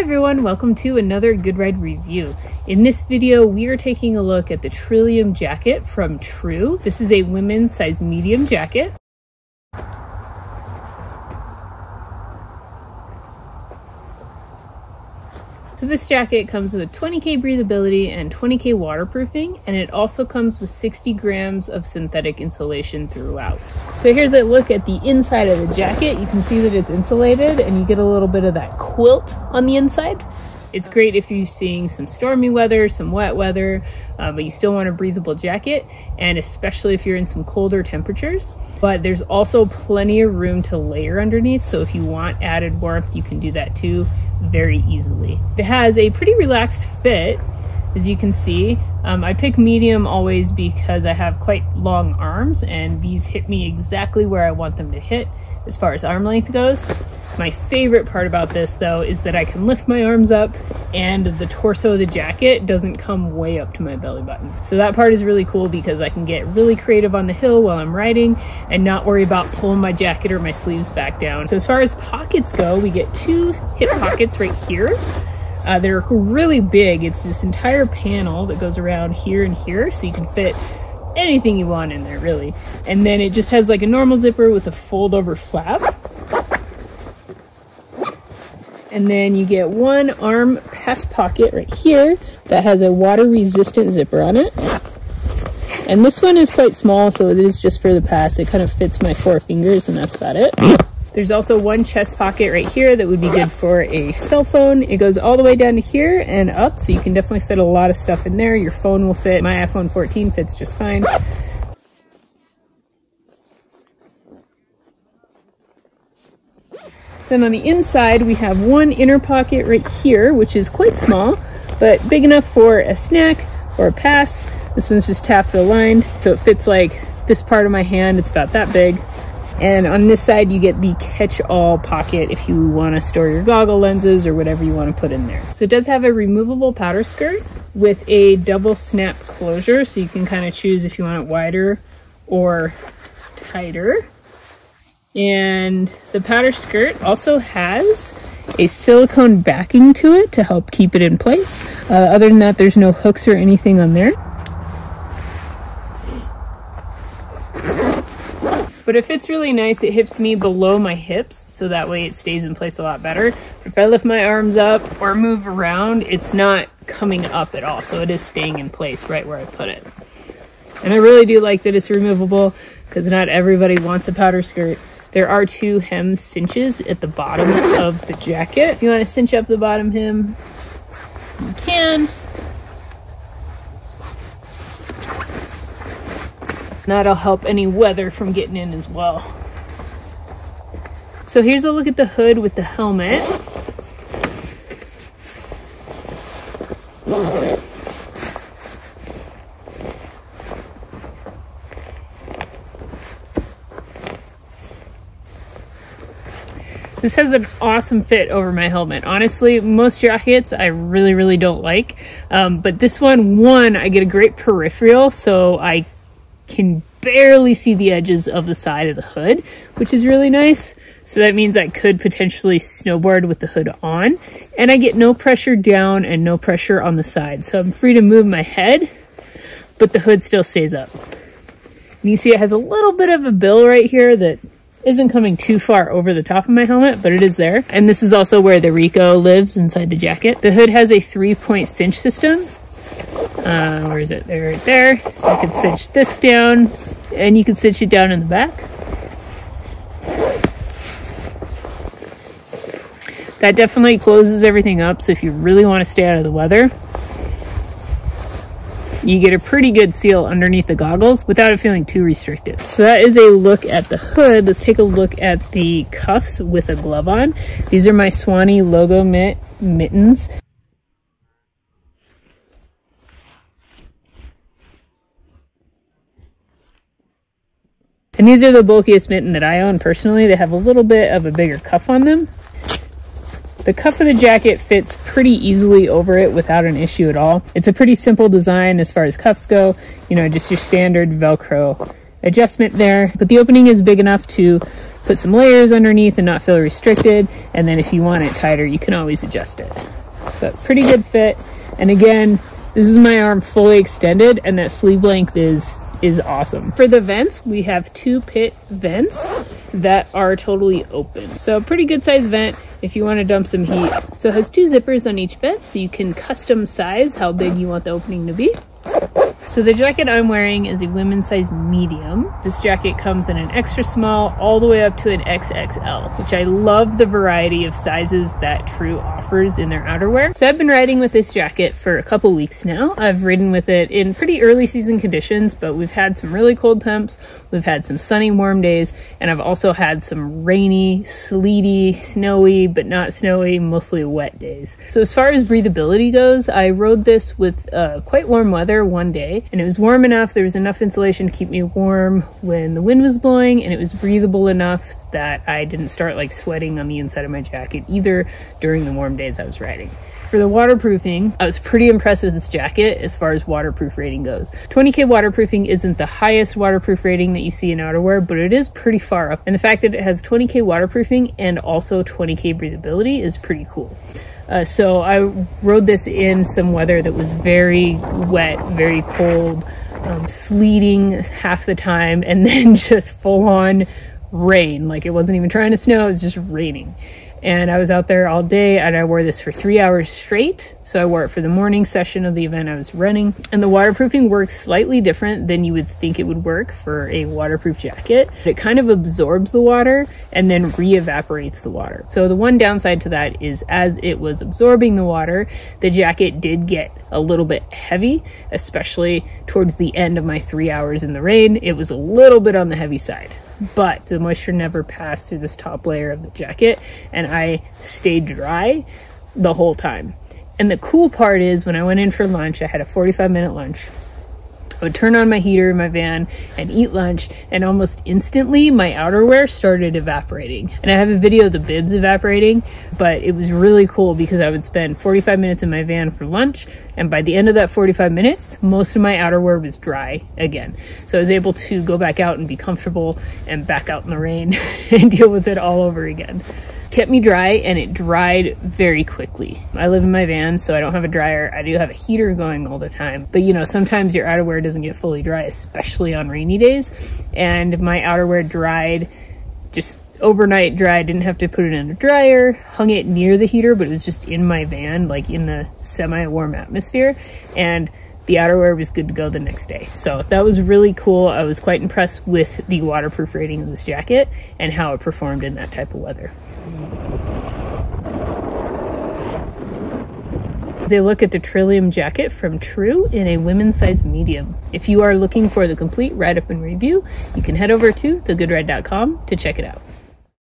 everyone, welcome to another Good Ride review. In this video, we are taking a look at the Trillium jacket from Trew. This is a women's size medium jacket. So this jacket comes with 20K breathability and 20K waterproofing, and it also comes with 60 grams of synthetic insulation throughout. So here's a look at the inside of the jacket. You can see that it's insulated and you get a little bit of that quilt on the inside. It's great if you're seeing some stormy weather, some wet weather, but you still want a breathable jacket, and especially if you're in some colder temperatures. But there's also plenty of room to layer underneath, so if you want added warmth, you can do that too very easily. It has a pretty relaxed fit, as you can see. I pick medium always because I have quite long arms, and these hit me exactly where I want them to hit as far as arm length goes. My favorite part about this though is that I can lift my arms up and the torso of the jacket doesn't come way up to my belly button. So that part is really cool because I can get really creative on the hill while I'm riding and not worry about pulling my jacket or my sleeves back down. So as far as pockets go, we get two hip pockets right here. They're really big. It's this entire panel that goes around here and here, so you can fit anything you want in there really. And then it just has like a normal zipper with a fold over flap. And then you get one arm pass pocket right here that has a water resistant zipper on it. And this one is quite small, so it is just for the pass. It kind of fits my 4 fingers and that's about it. There's also one chest pocket right here that would be good for a cell phone. It goes all the way down to here and up, so you can definitely fit a lot of stuff in there. Your phone will fit. My iPhone 14 fits just fine. Then on the inside, we have one inner pocket right here, which is quite small, but big enough for a snack or a pass. This one's just taffeta aligned, so it fits like this part of my hand. It's about that big. And on this side, you get the catch-all pocket if you want to store your goggle lenses or whatever you want to put in there. So it does have a removable powder skirt with a double snap closure, so you can kind of choose if you want it wider or tighter. And the powder skirt also has a silicone backing to it to help keep it in place. Other than that, there's no hooks or anything on there. But it fits really nice. It hips me below my hips, so that way it stays in place a lot better. If I lift my arms up or move around, it's not coming up at all, so it is staying in place right where I put it. And I really do like that it's removable, because not everybody wants a powder skirt. There are 2 hem cinches at the bottom of the jacket. If you want to cinch up the bottom hem, you can. That'll help any weather from getting in as well. So here's a look at the hood with the helmet. This has an awesome fit over my helmet. Honestly, most jackets I really don't like, but this one, I get a great peripheral, so I can barely see the edges of the side of the hood, which is really nice. So that means I could potentially snowboard with the hood on, and I get no pressure down and no pressure on the side. So I'm free to move my head, but the hood still stays up. And you see it has a little bit of a bill right here that isn't coming too far over the top of my helmet, but it is there. And this is also where the Rico lives inside the jacket. The hood has a 3-point cinch system. Where is it? There, right there. So you can cinch this down, and you can cinch it down in the back. That definitely closes everything up, so if you really want to stay out of the weather, you get a pretty good seal underneath the goggles without it feeling too restrictive. So that is a look at the hood. Let's take a look at the cuffs with a glove on. These are my Swanee logo mittens. And these are the bulkiest mitten that I own personally. They have a little bit of a bigger cuff on them. The cuff of the jacket fits pretty easily over it without an issue at all. It's a pretty simple design as far as cuffs go, you know, just your standard Velcro adjustment there. But the opening is big enough to put some layers underneath and not feel restricted. And then if you want it tighter, you can always adjust it. But pretty good fit. And again, this is my arm fully extended, and that sleeve length is awesome. For the vents, we have 2 pit vents that are totally open. So a pretty good size vent if you want to dump some heat. So it has 2 zippers on each vent, so you can custom size how big you want the opening to be. So the jacket I'm wearing is a women's size medium. This jacket comes in an extra small all the way up to an XXL, which I love the variety of sizes that Trew offers in their outerwear. So I've been riding with this jacket for a couple weeks now. I've ridden with it in pretty early season conditions, but we've had some really cold temps, we've had some sunny, warm days, and I've also had some rainy, sleety, snowy, but not snowy, mostly wet days. So as far as breathability goes, I rode this with quite warm weather one day, and it was warm enough, there was enough insulation to keep me warm when the wind was blowing, and it was breathable enough that I didn't start like sweating on the inside of my jacket either during the warm days I was riding. For the waterproofing, I was pretty impressed with this jacket as far as waterproof rating goes. 20K waterproofing isn't the highest waterproof rating that you see in outerwear, but it is pretty far up, and the fact that it has 20K waterproofing and also 20K breathability is pretty cool. So I rode this in some weather that was very wet, very cold, sleeting half the time, and then just full on rain. Like it wasn't even trying to snow, it was just raining. And I was out there all day, and I wore this for 3 hours straight. So I wore it for the morning session of the event I was running. And the waterproofing works slightly different than you would think it would work for a waterproof jacket. It kind of absorbs the water and then re-evaporates the water. So the one downside to that is as it was absorbing the water, the jacket did get a little bit heavy, especially towards the end of my 3 hours in the rain. It was a little bit on the heavy side. But the moisture never passed through this top layer of the jacket, and I stayed dry the whole time. And the cool part is when I went in for lunch, I had a 45-minute lunch. I would turn on my heater in my van and eat lunch, and almost instantly my outerwear started evaporating. And I have a video of the bibs evaporating, but it was really cool because I would spend 45 minutes in my van for lunch, and by the end of that 45 minutes, most of my outerwear was dry again. So I was able to go back out and be comfortable and back out in the rain and deal with it all over again. Kept me dry, and it dried very quickly. I live in my van, so I don't have a dryer. I do have a heater going all the time, but you know, sometimes your outerwear doesn't get fully dry, especially on rainy days. And my outerwear dried, just overnight dried, didn't have to put it in a dryer, hung it near the heater, but it was just in my van, like in the semi-warm atmosphere, and the outerwear was good to go the next day. So that was really cool. I was quite impressed with the waterproof rating of this jacket and how it performed in that type of weather. As I look at the Trillium jacket from Trew in a women's size medium. If you are looking for the complete write-up and review, you can head over to thegoodride.com to check it out.